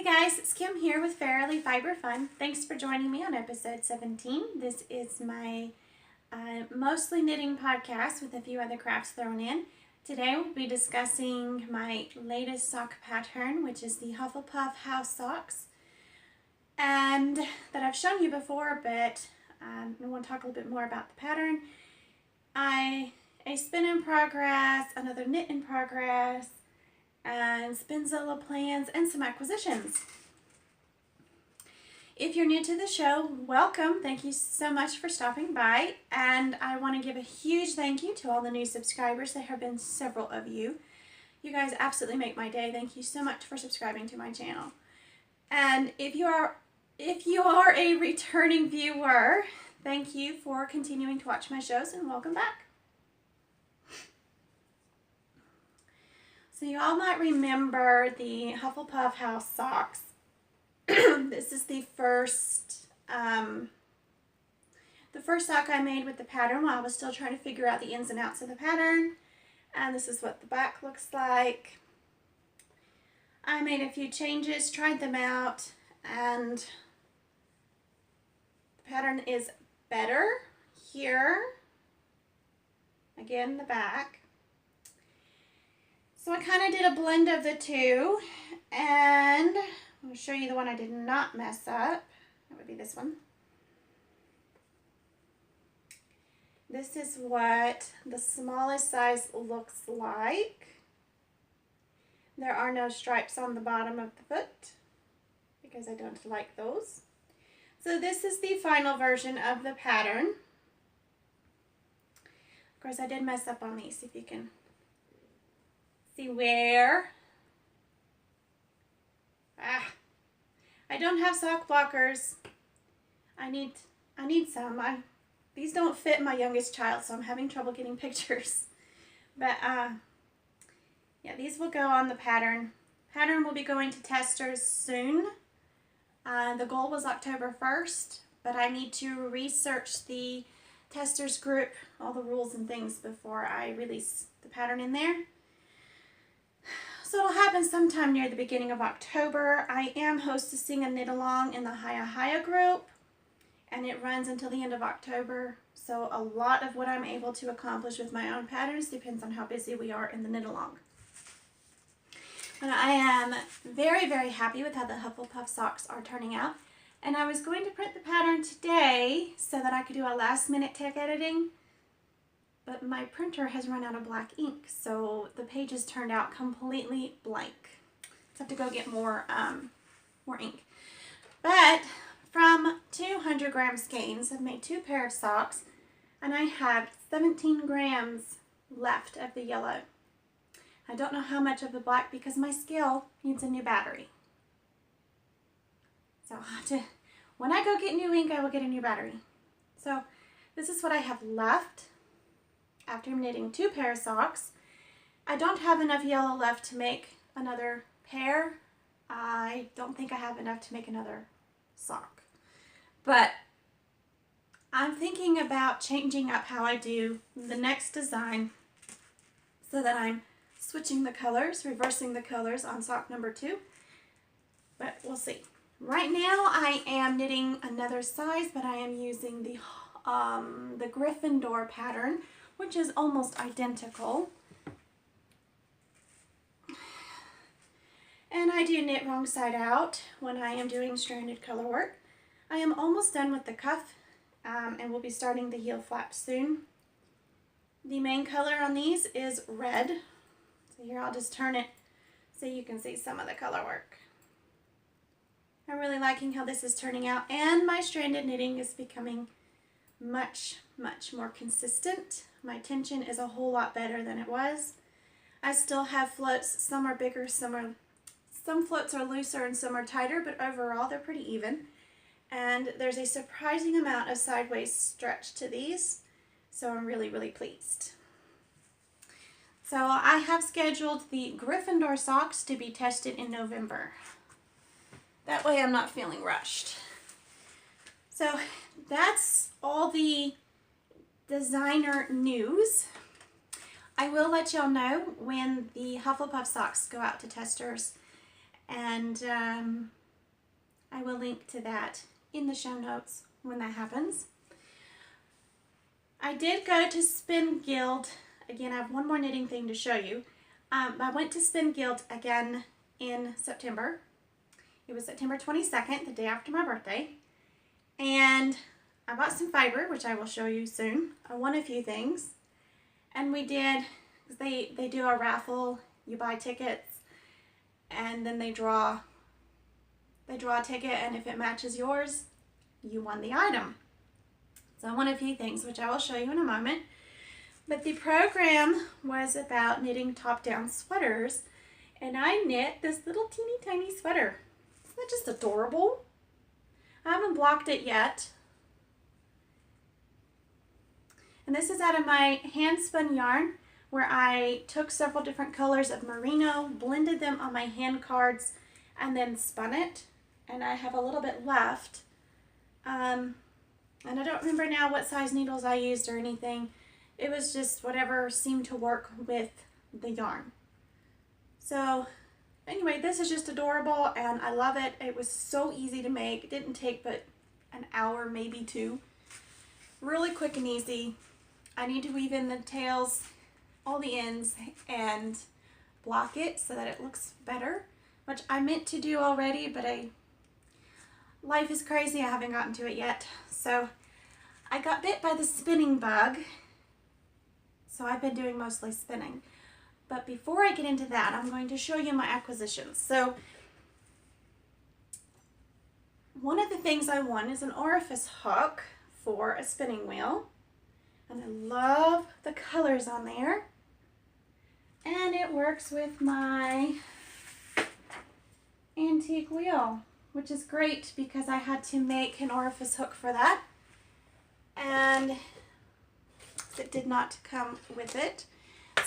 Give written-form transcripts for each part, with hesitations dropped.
guys, it's Kim here with Fairly Fiber Fun. Thanks for joining me on episode 17. This is my mostly knitting podcast with a few other crafts thrown in. Today we'll be discussing my latest sock pattern, which is the Hufflepuff House Socks, and that I've shown you before, but I want to talk a little bit more about the pattern. A spin in progress, another knit in progress, and Spinzilla plans, and some acquisitions. If you're new to the show, welcome. Thank you so much for stopping by, and I want to give a huge thank you to all the new subscribers. There have been several of you. You guys absolutely make my day. Thank you so much for subscribing to my channel. And if you are a returning viewer, thank you for continuing to watch my shows, and welcome back. So you all might remember the Hufflepuff House Socks. This is the first sock I made with the pattern while I was still trying to figure out the ins and outs of the pattern. And this is what the back looks like. I made a few changes, tried them out, and the pattern is better here. Again, the back. So I kind of did a blend of the two, and I'm going to show you the one I did not mess up. That would be this one. This is what the smallest size looks like. There are no stripes on the bottom of the foot because I don't like those. So this is the final version of the pattern. Of course, I did mess up on these, if you can see where. I don't have sock blockers. I need some. These don't fit my youngest child, so I'm having trouble getting pictures. But yeah, these will go on the pattern. Pattern will be going to testers soon. The goal was October 1st, but I need to research the testers group, all the rules and things before I release the pattern in there. So it'll happen sometime near the beginning of October. I am hostessing a knit along in the Hiya group, and it runs until the end of October. So a lot of what I'm able to accomplish with my own patterns depends on how busy we are in the knit along. And I am very, very happy with how the Hufflepuff socks are turning out. And I was going to print the pattern today so that I could do a last minute tech editing. But my printer has run out of black ink, so the pages turned out completely blank. So I have to go get more ink. But from 200 gram skeins, I've made 2 pairs of socks, and I have 17 grams left of the yellow. I don't know how much of the black because my scale needs a new battery. So I'll have to, when I go get new ink, I will get a new battery. So this is what I have left after knitting 2 pairs of socks. I don't have enough yellow left to make another pair. I don't think I have enough to make another sock. But I'm thinking about changing up how I do the next design so that I'm switching the colors, reversing the colors on sock number 2. But we'll see. Right now I am knitting another size, but I am using the Gryffindor pattern, which is almost identical. And I do knit wrong side out when I am doing stranded color work. I am almost done with the cuff, and we'll be starting the heel flap soon. The main color on these is red. So here I'll just turn it so you can see some of the color work. I'm really liking how this is turning out, and my stranded knitting is becoming much, much more consistent. My tension is a whole lot better than it was. I still have floats. Some are bigger, some floats are looser and some are tighter, but overall they're pretty even. And there's a surprising amount of sideways stretch to these, so I'm really, really pleased. So I have scheduled the Gryffindor socks to be tested in November. That way I'm not feeling rushed. So that's all the designer news. I will let y'all know when the Hufflepuff socks go out to testers, and I will link to that in the show notes when that happens. I did go to Spin Guild. Again, I have one more knitting thing to show you. I went to Spin Guild again in September. It was September 22nd, the day after my birthday. And I bought some fiber, which I will show you soon. I won a few things. And we did, they do a raffle. You buy tickets and then they draw a ticket, and if it matches yours, you won the item. So I won a few things, which I will show you in a moment. But the program was about knitting top-down sweaters, and I knit this little teeny tiny sweater. Isn't that just adorable? I haven't blocked it yet. And this is out of my hand spun yarn, where I took several different colors of merino, blended them on my hand cards, and then spun it. And I have a little bit left. And I don't remember now what size needles I used or anything. It was just whatever seemed to work with the yarn. So anyway, this is just adorable and I love it. It was so easy to make. It didn't take but an hour, maybe two. Really quick and easy. I need to weave in the tails, all the ends, and block it so that it looks better, which I meant to do already, but life is crazy. I haven't gotten to it yet. So I got bit by the spinning bug. So I've been doing mostly spinning. But before I get into that, I'm going to show you my acquisitions. So one of the things I won is an orifice hook for a spinning wheel. And I love the colors on there. And it works with my antique wheel, which is great because I had to make an orifice hook for that. And it did not come with it.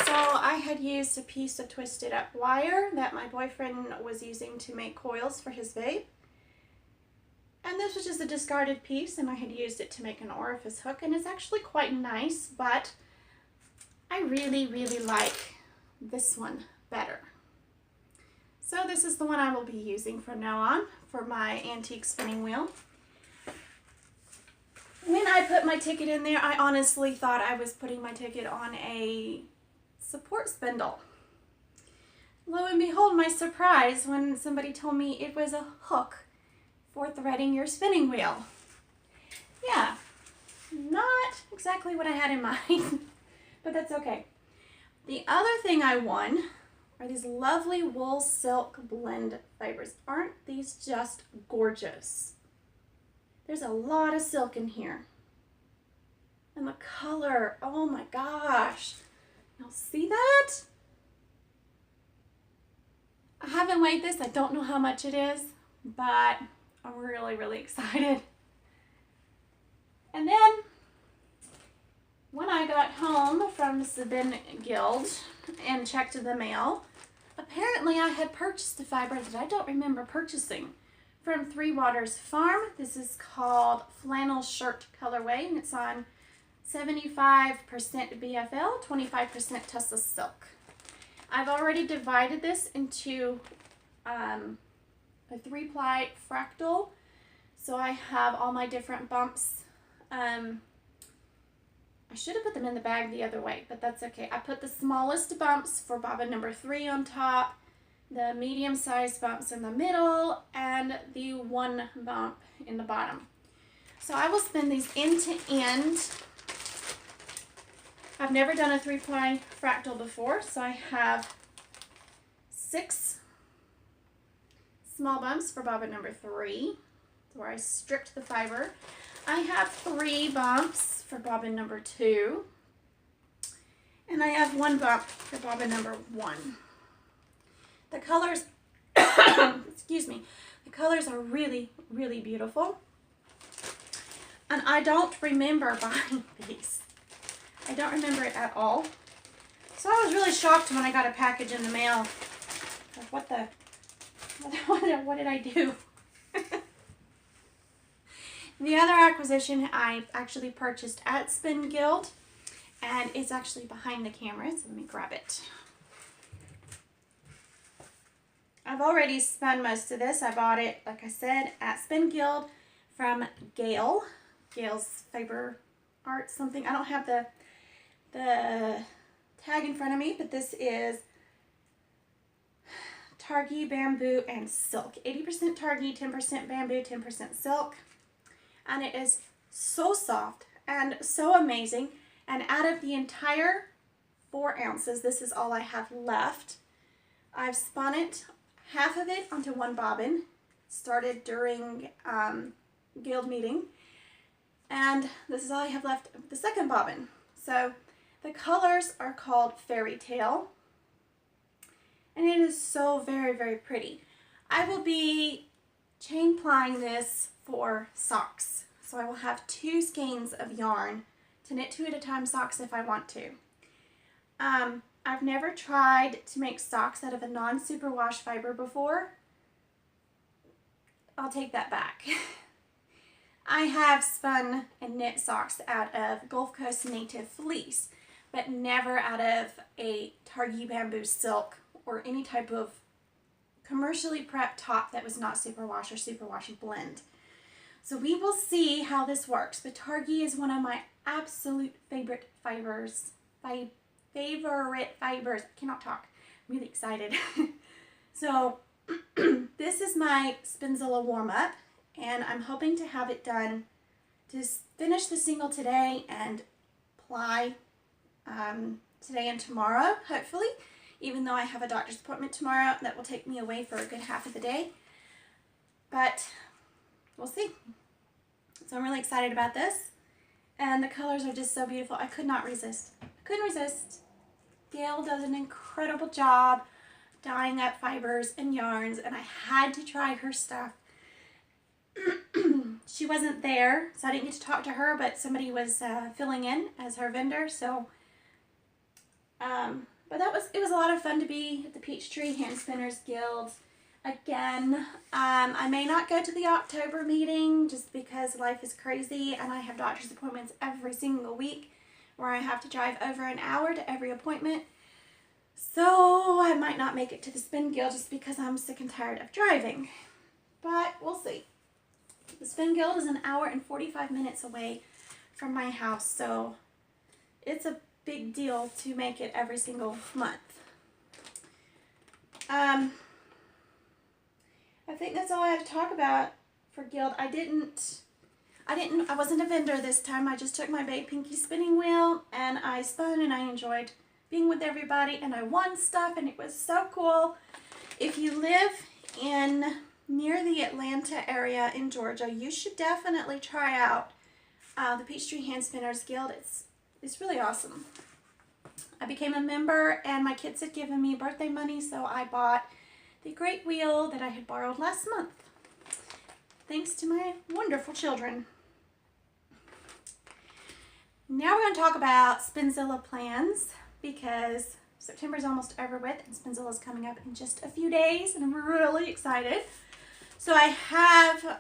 So I had used a piece of twisted up wire that my boyfriend was using to make coils for his vape. And this was just a discarded piece, and I had used it to make an orifice hook, and it's actually quite nice, but I really, really like this one better. So this is the one I will be using from now on for my antique spinning wheel. When I put my ticket in there, I honestly thought I was putting my ticket on a support spindle. Lo and behold, my surprise when somebody told me it was a hook for threading your spinning wheel. Yeah, not exactly what I had in mind, but that's okay. The other thing I won are these lovely wool silk blend fibers. Aren't these just gorgeous? There's a lot of silk in here. And the color, oh my gosh. Y'all see that? I haven't weighed this. I don't know how much it is, but I'm really, really excited. And then when I got home from the Spin Guild and checked the mail, apparently I had purchased a fiber that I don't remember purchasing from Three Waters Farm. This is called Flannel Shirt colorway, and it's on 75% BFL, 25% Tussuah silk. I've already divided this into a 3-ply fractal, so I have all my different bumps. I should have put them in the bag the other way, but that's okay. I put the smallest bumps for bobbin number 3 on top, the medium-sized bumps in the middle, and the one bump in the bottom. So I will spin these end to end. I've never done a 3-ply fractal before, so I have 6 small bumps for bobbin number 3, where I stripped the fiber. I have 3 bumps for bobbin number 2, and I have 1 bump for bobbin number 1. The colors, excuse me, the colors are really, really beautiful. And I don't remember buying these. I don't remember it at all. So I was really shocked when I got a package in the mail. Like, what did I do? The other acquisition I actually purchased at Spin Guild, and it's actually behind the camera, so let me grab it. I've already spun most of this. I bought it, like I said, at Spin Guild from Gail. Gail's Fiber Art something. I don't have the tag in front of me, but this is Targhee, bamboo, and silk. 80% Targhee, 10% bamboo, 10% silk. And it is so soft and so amazing. And out of the entire 4 ounces, this is all I have left. I've spun it, half of it onto one bobbin. Started during guild meeting. And this is all I have left of the second bobbin. So the colors are called Fairy Tale. And it is so very, very pretty. I will be chain plying this for socks. So I will have 2 skeins of yarn to knit 2 at a time socks if I want to. I've never tried to make socks out of a non-superwash fiber before. I'll take that back. I have spun and knit socks out of Gulf Coast native fleece, but never out of a Targhee bamboo silk or any type of commercially prepped top that was not superwash or superwash blend. So we will see how this works, but Targhee is one of my absolute favorite fibers. Favorite fibers. I cannot talk. I'm really excited. So this is my Spinzilla warm-up, and I'm hoping to have it done to finish the single today and ply today and tomorrow, hopefully, even though I have a doctor's appointment tomorrow that will take me away for a good half of the day. But we'll see. So I'm really excited about this. And the colors are just so beautiful. I could not resist. I couldn't resist. Gail does an incredible job dyeing up fibers and yarns, and I had to try her stuff. She wasn't there, so I didn't get to talk to her, but somebody was filling in as her vendor. So, but it was a lot of fun to be at the Peachtree Hand Spinners Guild again. I may not go to the October meeting just because life is crazy and I have doctor's appointments every single week where I have to drive over an hour to every appointment. So I might not make it to the Spin Guild just because I'm sick and tired of driving. But we'll see. The Spin Guild is 1 hour and 45 minutes away from my house, so it's a big deal to make it every single month. I think that's all I have to talk about for Guild. I wasn't a vendor this time. I just took my Babe Pinky spinning wheel and I spun and I enjoyed being with everybody and I won stuff and it was so cool. If you live near the Atlanta area in Georgia, you should definitely try out the Peachtree Hand Spinners Guild. It's really awesome. I became a member and my kids had given me birthday money, so I bought the great wheel that I had borrowed last month. Thanks to my wonderful children. Now we're going to talk about Spinzilla plans because September's almost over with and Spinzilla's coming up in just a few days and I'm really excited. So I have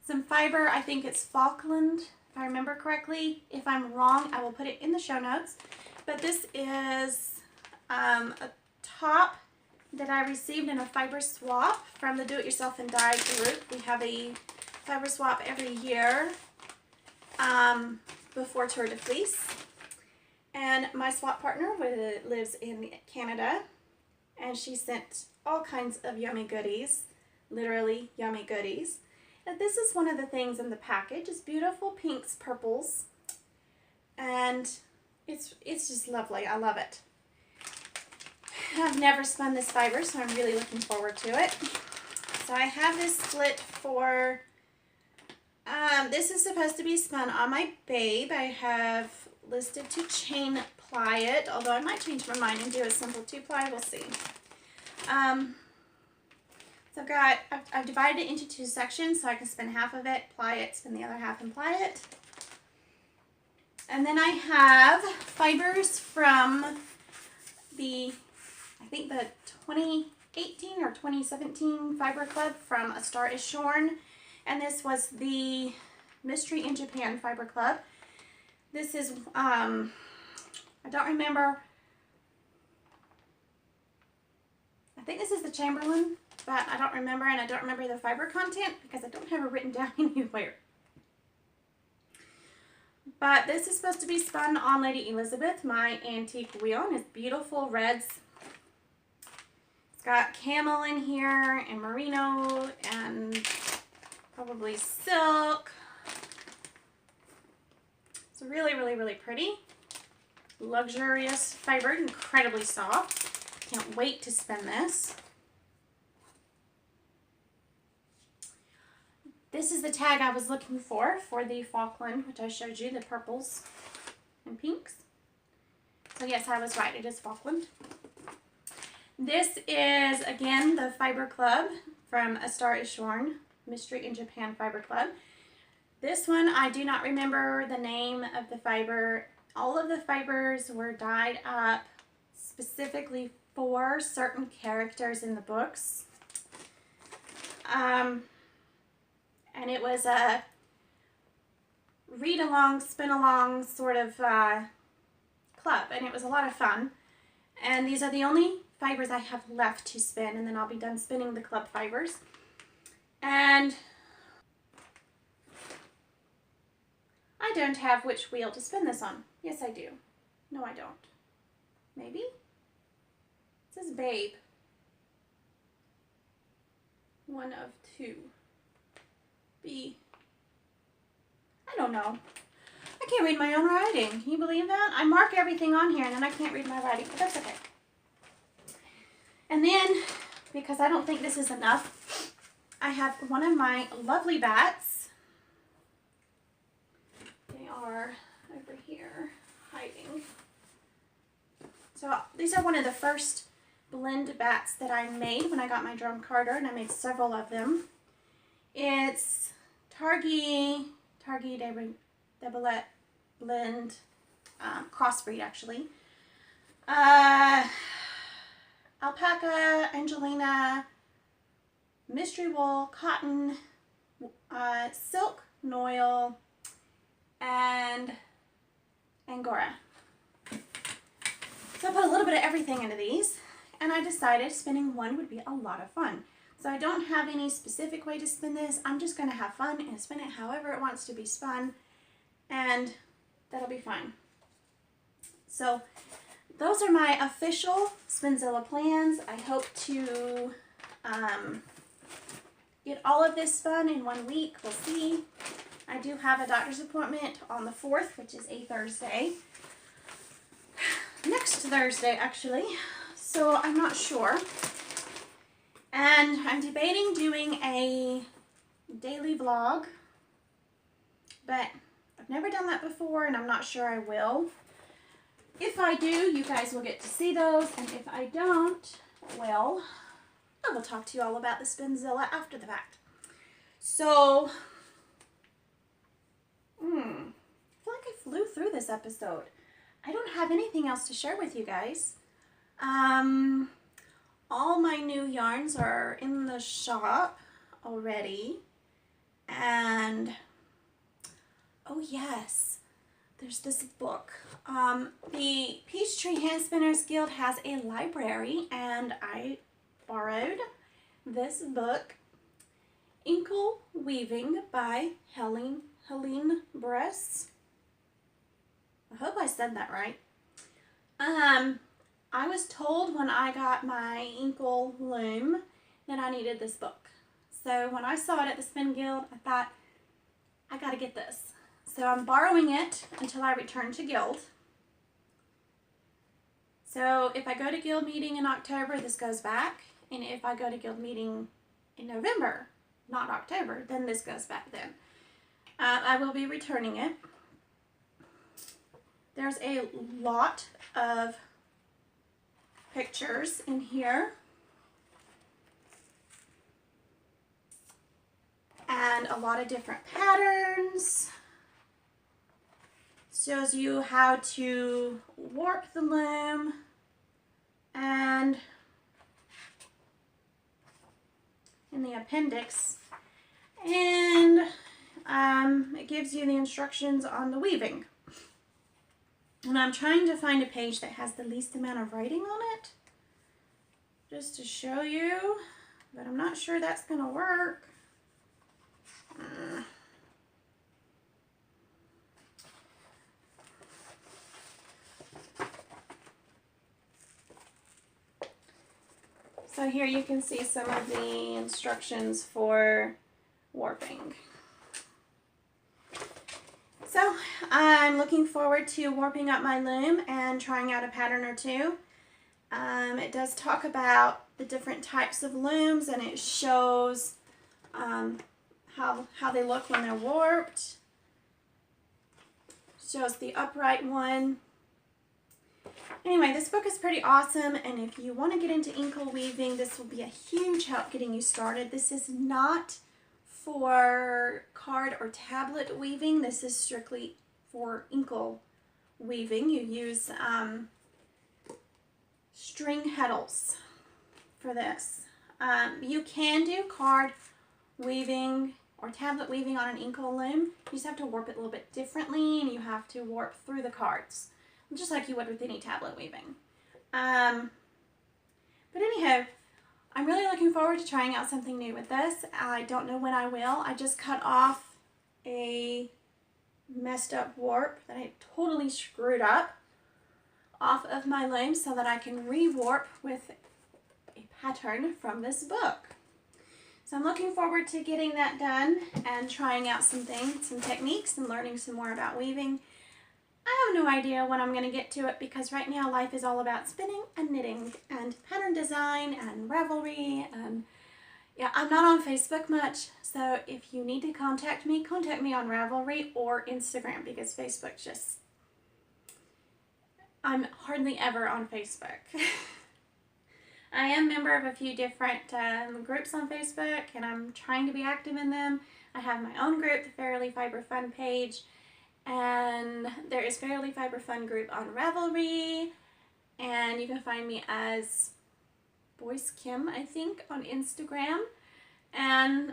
some fiber. I think it's Falkland, if I remember correctly. If I'm wrong, I will put it in the show notes. But this is a top that I received in a fiber swap from the Do It Yourself and Dye group. We have a fiber swap every year before Tour de Fleece. And my swap partner lives in Canada, and she sent all kinds of yummy goodies, literally yummy goodies. And this is one of the things in the package. It's beautiful pinks, purples, and it's just lovely. I love it. I've never spun this fiber, so I'm really looking forward to it. So I have this split for, this is supposed to be spun on my Babe. I have listed to chain ply it, although I might change my mind and do a simple 2-ply. We'll see. So I've divided it into 2 sections so I can spin half of it, ply it, spin the other half and ply it. And then I have fibers from I think the 2018 or 2017 Fiber Club from A Star Is Shorn. And this was the Mystery in Japan Fiber Club. This is, I don't remember think this is the Chamberlain, but I don't remember, and I don't remember the fiber content because I don't have it written down anywhere. But this is supposed to be spun on Lady Elizabeth, my antique wheel, and it's beautiful reds. It's got camel in here and merino and probably silk. It's really, really, really pretty. Luxurious fiber, incredibly soft. Can't wait to spin this. This is the tag I was looking for the Falkland, which I showed you, the purples and pinks. So yes, I was right, it is Falkland. This is, again, the Fiber Club from A Star is Shorn, Mystery in Japan Fiber Club. This one, I do not remember the name of the fiber. All of the fibers were dyed up specifically for certain characters in the books. And it was a read-along, spin-along sort of club, and it was a lot of fun. And these are the only fibers I have left to spin, and then I'll be done spinning the club fibers. And I don't have which wheel to spin this on. Yes, I do. No, I don't. Maybe? It says Babe. One of two. B. I don't know. I can't read my own writing. Can you believe that? I mark everything on here and then I can't read my writing, but that's okay. And then, because I don't think this is enough, I have one of my lovely bats. They are over here hiding. So these are one of the first blend bats that I made when I got my drum carder, and I made several of them. It's Targhee Debilette blend, crossbreed actually. Alpaca, Angelina, mystery wool, cotton, silk, noil, and Angora. So I put a little bit of everything into these, and I decided spinning one would be a lot of fun. So I don't have any specific way to spin this. I'm just going to have fun and spin it however it wants to be spun, and that'll be fine. So those are my official Spinzilla plans. I hope to get all of this spun in 1 week. We'll see. I do have a doctor's appointment on the 4th, which is a Thursday. Next Thursday, actually. So I'm not sure. And I'm debating doing a daily vlog, but I've never done that before, and I'm not sure I will. If I do, you guys will get to see those, and if I don't, well, I will talk to you all about the Spinzilla after the fact. So, I feel like I flew through this episode. I don't have anything else to share with you guys. All my new yarns are in the shop already, and oh yes, there's this book. The Peachtree Hand Spinners Guild has a library, and I borrowed this book, Inkle Weaving by Helene Bress. I hope I said that right. I was told when I got my Inkle loom that I needed this book. So when I saw it at the Spin Guild, I thought, I gotta get this. So I'm borrowing it until I return to Guild. So if I go to Guild meeting in October, this goes back. And if I go to Guild meeting in November, not October, then this goes back then. I will be returning it. There's a lot of pictures in here. And a lot of different patterns. Shows you how to warp the loom, and in the appendix, and it gives you the instructions on the weaving. And I'm trying to find a page that has the least amount of writing on it. just to show you, but I'm not sure that's going to work. So here you can see some of the instructions for warping. So I'm looking forward to warping up my loom and trying out a pattern or two. It does talk about the different types of looms, and it shows how they look when they're warped. Shows the upright one. Anyway, this book is pretty awesome, and if you want to get into inkle weaving, this will be a huge help getting you started. This is not for card or tablet weaving. This is strictly for inkle weaving. You use string heddles for this. You can do card weaving or tablet weaving on an inkle loom. You just have to warp it a little bit differently, and you have to warp through the cards, just like you would with any tablet weaving. But anyhow, I'm really looking forward to trying out something new with this. I don't know when I will. I just cut off a messed up warp that I totally screwed up off of my loom so that I can re-warp with a pattern from this book. So I'm looking forward to getting that done and trying out some things, some techniques, and learning some more about weaving. I have no idea when I'm going to get to it because right now life is all about spinning and knitting and pattern design and Ravelry, and yeah, I'm not on Facebook much, so if you need to contact me on Ravelry or Instagram, because Facebook just, I'm hardly ever on Facebook. I am a member of a few different groups on Facebook, and I'm trying to be active in them. I have my own group, the Fairly Fiber Fun page, and there is Fairly Fiber Fun group on Ravelry, and you can find me as Boyce Kim, I think, on Instagram, and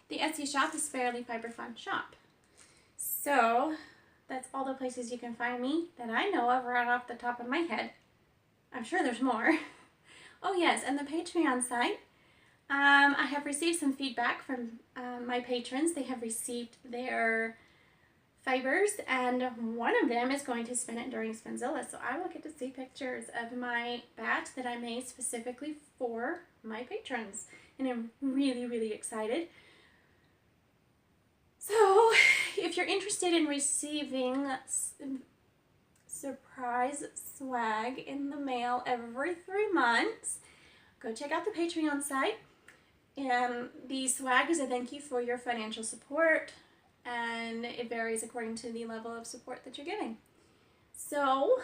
the Etsy shop is Fairly Fiber Fun Shop. So that's all the places you can find me that I know of right off the top of my head. I'm sure there's more. Oh yes, and the Patreon site. I have received some feedback from my patrons. They have received their fibers, and one of them is going to spin it during Spinzilla, so I will get to see pictures of my bat that I made specifically for my patrons, and I'm really, really excited. So, if you're interested in receiving surprise swag in the mail every 3 months, go check out the Patreon site. The swag is a thank you for your financial support, and it varies according to the level of support that you're giving. So,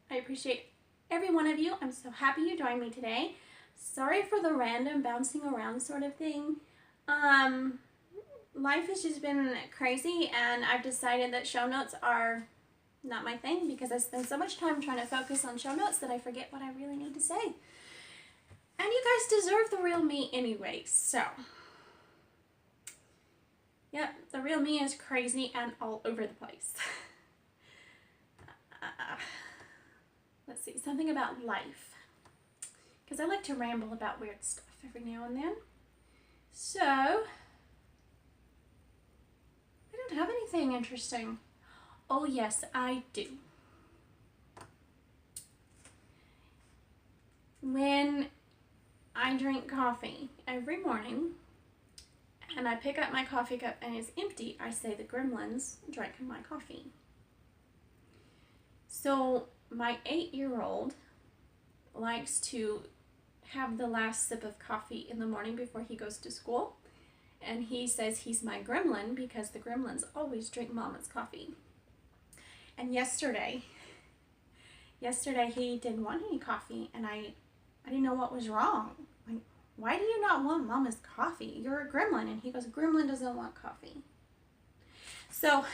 I appreciate every one of you. I'm so happy you joined me today. Sorry for the random bouncing around sort of thing. Life has just been crazy, and I've decided that show notes are not my thing because I spend so much time trying to focus on show notes that I forget what I really need to say. And you guys deserve the real me anyway, so. Yep, the real me is crazy and all over the place. Let's see, something about life. Because I like to ramble about weird stuff every now and then. So, I don't have anything interesting. Oh yes, I do. When I drink coffee every morning and I pick up my coffee cup and it's empty, I say the gremlins drank my coffee. So my 8-year-old likes to have the last sip of coffee in the morning before he goes to school, and he says he's my gremlin because the gremlins always drink Mama's coffee. And yesterday he didn't want any coffee, and I didn't know what was wrong. Like, why do you not want Mama's coffee? You're a gremlin. And he goes, gremlin doesn't want coffee. So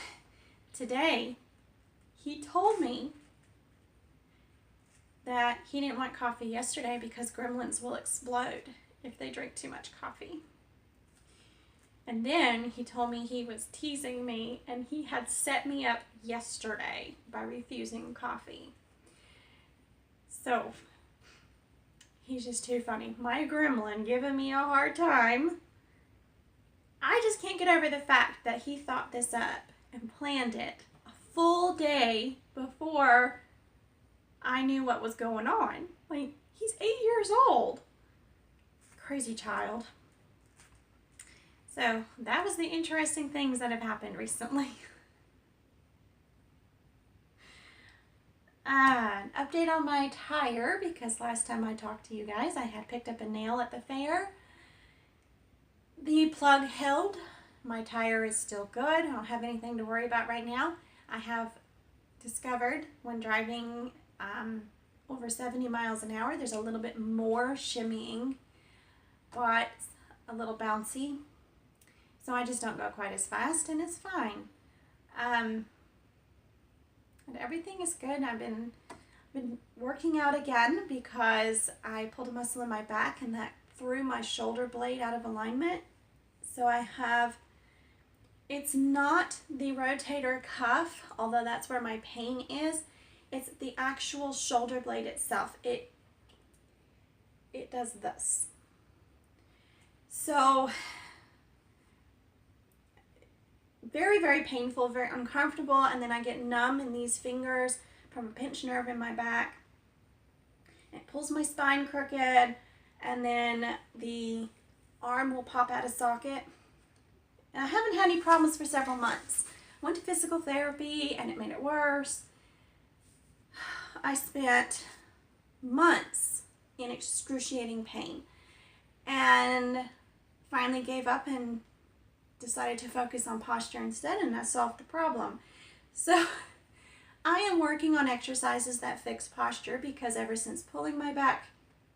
today he told me that he didn't want coffee yesterday because gremlins will explode if they drink too much coffee. And then he told me he was teasing me and he had set me up yesterday by refusing coffee. So He's just too funny. My gremlin giving me a hard time. I just can't get over the fact that he thought this up and planned it a full day before I knew what was going on. Like, he's 8 years old. Crazy child. So that was the interesting things that have happened recently. An update on my tire, because last time I talked to you guys, I had picked up a nail at the fair. The plug held. My tire is still good. I don't have anything to worry about right now. I have discovered when driving over 70 miles an hour, there's a little bit more shimmying, but a little bouncy. So I just don't go quite as fast, and it's fine. And everything is good. I've been working out again because I pulled a muscle in my back and that threw my shoulder blade out of alignment. So I have, it's not the rotator cuff, although that's where my pain is. It's the actual shoulder blade itself. It does this. So very, very painful, very uncomfortable, and then I get numb in these fingers from a pinched nerve in my back. It pulls my spine crooked, and then the arm will pop out of socket. And I haven't had any problems for several months. I went to physical therapy, and it made it worse. I spent months in excruciating pain, and finally gave up and decided to focus on posture instead, and that solved the problem. So I am working on exercises that fix posture, because ever since pulling my back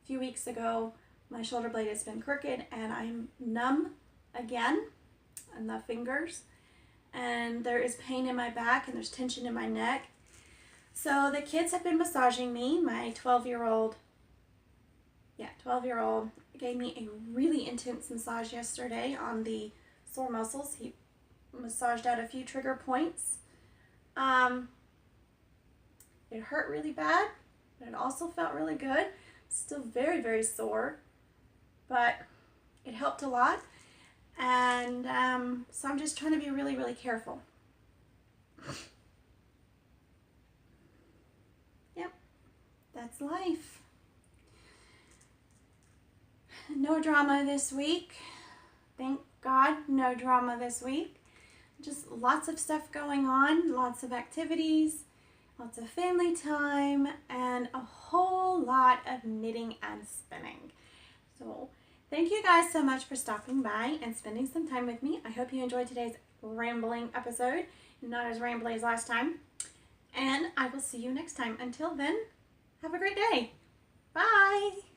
a few weeks ago, my shoulder blade has been crooked and I'm numb again in the fingers, and there is pain in my back and there's tension in my neck. So the kids have been massaging me. My 12-year-old gave me a really intense massage yesterday on the sore muscles. He massaged out a few trigger points. It hurt really bad, but it also felt really good. Still very, very sore, but it helped a lot. And so I'm just trying to be really, really careful. Yep, that's life. No drama this week. Thank God, no drama this week. Just lots of stuff going on, lots of activities, lots of family time, and a whole lot of knitting and spinning. So thank you guys so much for stopping by and spending some time with me. I hope you enjoyed today's rambling episode, not as rambly as last time. And I will see you next time. Until then, have a great day. Bye.